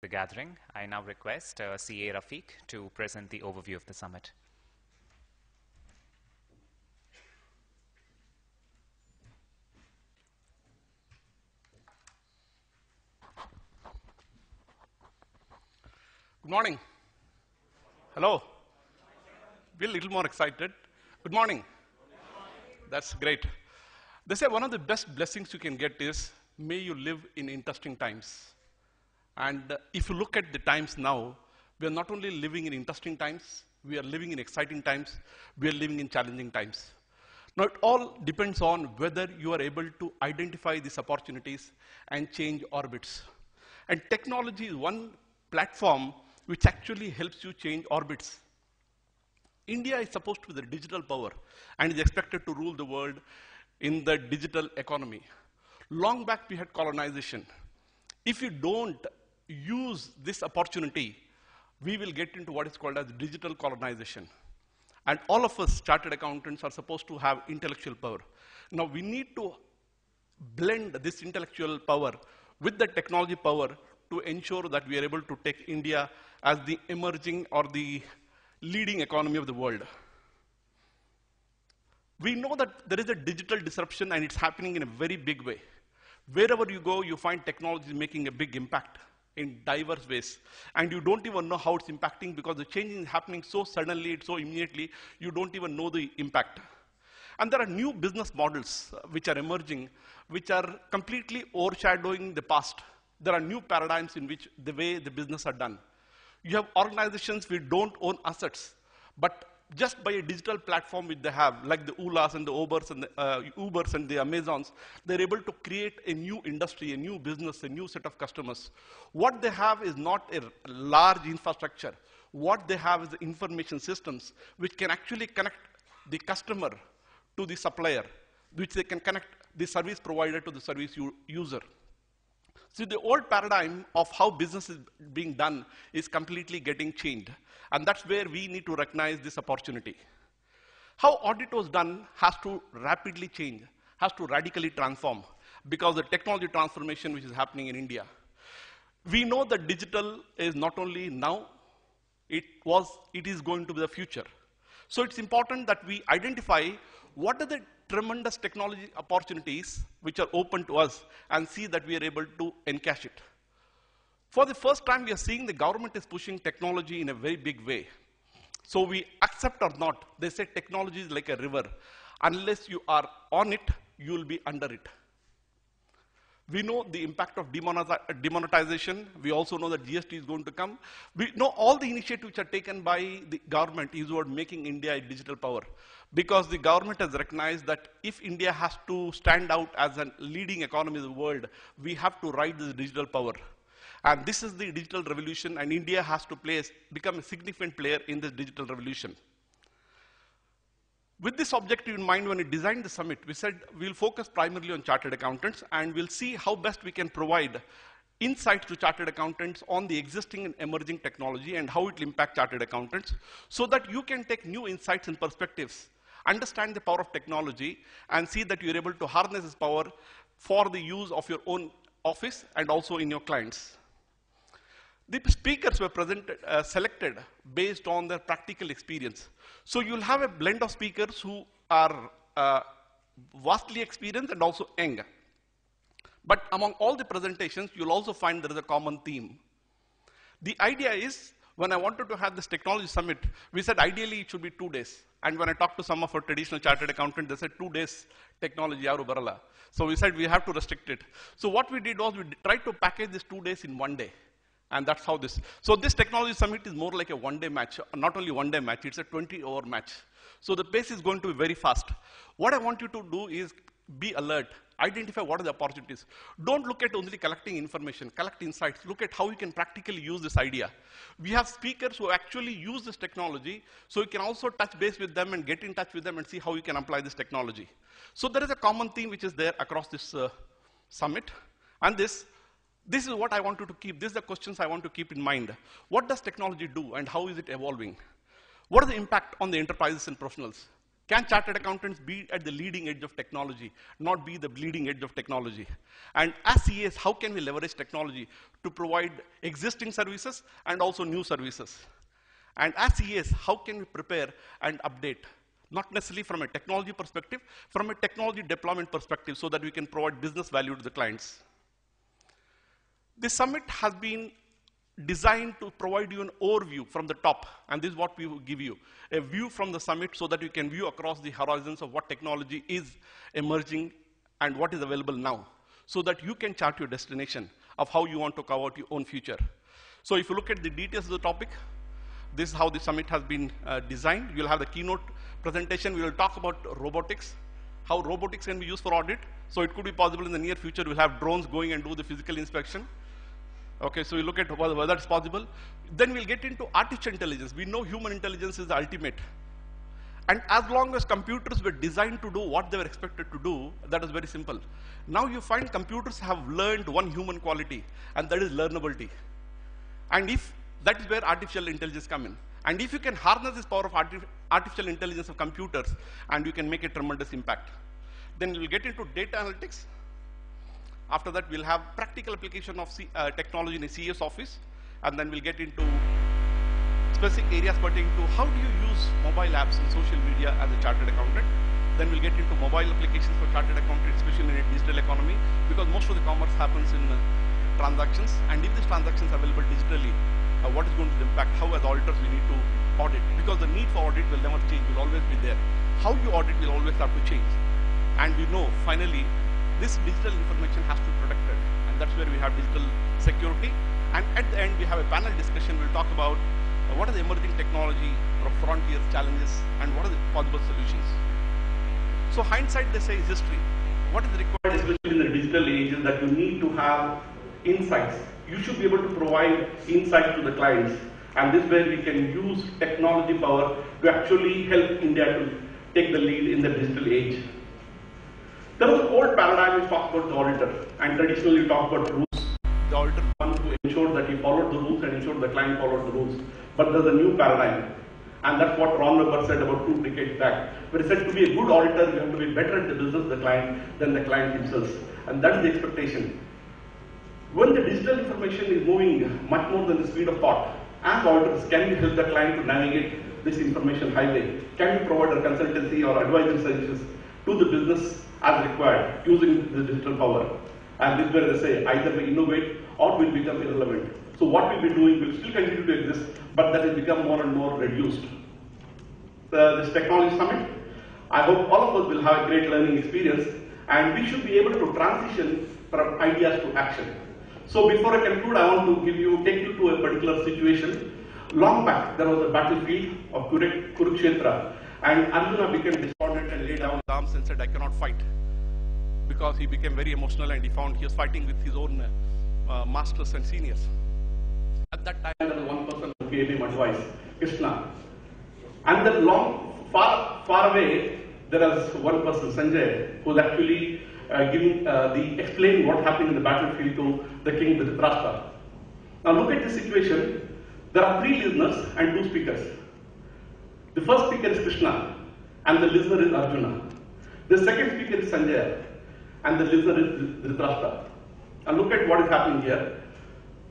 The gathering. I now request CA Rafiq to present the overview of the summit. Good morning. Hello. We're a little more excited. Good morning. That's great. They say one of the best blessings you can get is, may you live in interesting times. And if you look at the times now, we are not only living in interesting times, we are living in exciting times, we are living in challenging times. Now, it all depends on whether you are able to identify these opportunities and change orbits. And technology is one platform which actually helps you change orbits. India is supposed to be the digital power and is expected to rule the world in the digital economy. Long back we had colonization. If you don't use this opportunity, we will get into what is called as digital colonization. And all of us chartered accountants are supposed to have intellectual power. Now we need to blend this intellectual power with the technology power to ensure that we are able to take India as the emerging or the leading economy of the world. We know that there is a digital disruption and it's happening in a very big way. Wherever you go, you find technology making a big impact in diverse ways. And you don't even know how it's impacting because the change is happening so suddenly, so immediately, you don't even know the impact. And there are new business models which are emerging, which are completely overshadowing the past. There are new paradigms in which the way the business are done. You have organizations which don't own assets, but just by a digital platform which they have, like the Oolas and the Ubers and the Amazons, they're able to create a new industry, a new business, a new set of customers. What they have is not a large infrastructure. What they have is the information systems which can actually connect the customer to the supplier, which they can connect the service provider to the service user. See, the old paradigm of how business is being done is completely getting changed. And that's where we need to recognize this opportunity. How audit was done has to rapidly change, has to radically transform, because the technology transformation which is happening in India. We know that digital is not only now, it is going to be the future. So it's important that we identify what are the tremendous technology opportunities which are open to us and see that we are able to encash it. For the first time, we are seeing the government is pushing technology in a very big way. So we accept or not, they say technology is like a river. Unless you are on it, you will be under it. We know the impact of demonetization. We also know that GST is going to come. We know all the initiatives which are taken by the government is about making India a digital power. Because the government has recognized that if India has to stand out as a leading economy in the world, we have to ride this digital power. And this is the digital revolution, and India has to become a significant player in this digital revolution. With this objective in mind, when we designed the summit, we said we'll focus primarily on chartered accountants, and we'll see how best we can provide insights to chartered accountants on the existing and emerging technology and how it will impact chartered accountants, so that you can take new insights and perspectives, understand the power of technology, and see that you're able to harness this power for the use of your own office and also in your clients. The speakers were selected based on their practical experience. So you'll have a blend of speakers who are vastly experienced and also young. But among all the presentations, you'll also find there is a common theme. The idea is, when I wanted to have this technology summit, we said ideally it should be 2 days. And when I talked to some of our traditional chartered accountants, they said 2 days technology yaru barala. So we said we have to restrict it. So what we did was we tried to package this 2 days in 1 day. And that's how this. So this technology summit is more like a 1-day match. Not only 1-day match, it's a 20-hour match. So the pace is going to be very fast. What I want you to do is be alert. Identify what are the opportunities. Don't look at only collecting information, collect insights. Look at how you can practically use this idea. We have speakers who actually use this technology, so you can also touch base with them and get in touch with them and see how you can apply this technology. So there is a common theme which is there across this summit. And this is what I want you to keep. These are the questions I want to keep in mind. What does technology do and how is it evolving? What is the impact on the enterprises and professionals? Can chartered accountants be at the leading edge of technology, not be the bleeding edge of technology? And as CAs, how can we leverage technology to provide existing services and also new services? And as CAs, how can we prepare and update? Not necessarily from a technology perspective, from a technology deployment perspective, so that we can provide business value to the clients. This summit has been designed to provide you an overview from the top, and this is what we will give you, a view from the summit so that you can view across the horizons of what technology is emerging and what is available now, so that you can chart your destination of how you want to carve out your own future. So if you look at the details of the topic, this is how the summit has been designed. You'll have the keynote presentation. We will talk about robotics, how robotics can be used for audit. So it could be possible in the near future we'll have drones going and do the physical inspection. Okay, so we look at whether that's possible. Then we'll get into artificial intelligence. We know human intelligence is the ultimate. And as long as computers were designed to do what they were expected to do, that is very simple. Now you find computers have learned one human quality, and that is learnability. And if that is where artificial intelligence comes in. And if you can harness this power of artificial intelligence of computers, and you can make a tremendous impact. Then we'll get into data analytics. After that, we'll have practical application of technology in a CS office, and then we'll get into specific areas pertaining to how do you use mobile apps and social media as a chartered accountant. Then we'll get into mobile applications for chartered accountants, especially in a digital economy, because most of the commerce happens in transactions, and if these transactions are available digitally, what is going to impact, how as auditors we need to audit, because the need for audit will never change, will always be there. How you audit will always have to change. And we know, finally, this digital information has to be protected, and that's where we have digital security. And at the end, we have a panel discussion. We'll talk about what are the emerging technology or frontiers, challenges, and what are the possible solutions. So hindsight, they say, is history. What is required, especially in the digital age, is that you need to have insights. You should be able to provide insights to the clients, and this is where we can use technology power to actually help India to take the lead in the digital age. There was an old paradigm which talks about the auditor, and traditionally we talk about rules. The auditor wants to ensure that he followed the rules and ensure the client followed the rules. But there's a new paradigm, and that's what Ron Weber said about 2 decades back, where he said to be a good auditor, you have to be better at the business of the client than the client himself. And that is the expectation. When the digital information is moving much more than the speed of thought, as auditors, can you help the client to navigate this information highway? Can you provide a consultancy or advisory services to the business as required using the digital power? And this is where they say either we innovate or we'll become irrelevant. So what we'll be doing will still continue to exist, but that will become more and more reduced. This technology summit, I hope all of us will have a great learning experience, and we should be able to transition from ideas to action. So before I conclude, I want to take you to a particular situation. Long back, there was a battlefield of Kurukshetra, and Arjuna became despondent and laid down his arms and said, I cannot fight. Because he became very emotional, and he found he was fighting with his own masters and seniors. At that time, there was one person who gave him advice, Krishna. And then far away, there was one person, Sanjay, who was actually explaining what happened in the battlefield to the king Dhritarashtra. Now look at the situation. There are 3 listeners and 2 speakers. The first speaker is Krishna, and the listener is Arjuna. The second speaker is Sanjay, and the listener is Dhritarashtra. And look at what is happening here.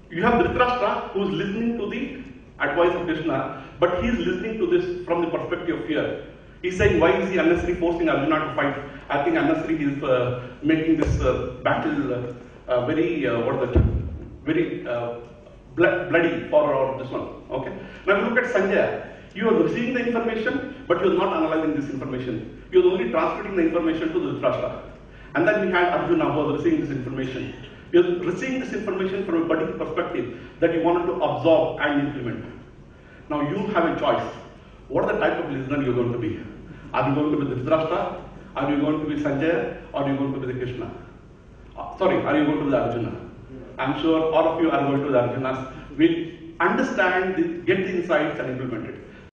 You have Dhritarashtra who is listening to the advice of Krishna, but he is listening to this from the perspective of fear. He's saying, why is he unnecessarily forcing Arjuna to fight? I think unnecessarily he is making this battle very bloody for this one. Okay. Now look at Sanjay. You are receiving the information, but you are not analyzing this information. You are only transmitting the information to the Dhritarashtra. And then we had Arjuna who was receiving this information. You are receiving this information from a particular perspective that you wanted to absorb and implement. Now you have a choice. What are the type of listener you are going to be? Are you going to be the Dhritarashtra? Are you going to be Sanjay? Or are you going to be the Krishna? Are you going to be the Arjuna? I'm sure all of you are going to be the Arjunas. Will understand, get the insights and implement it.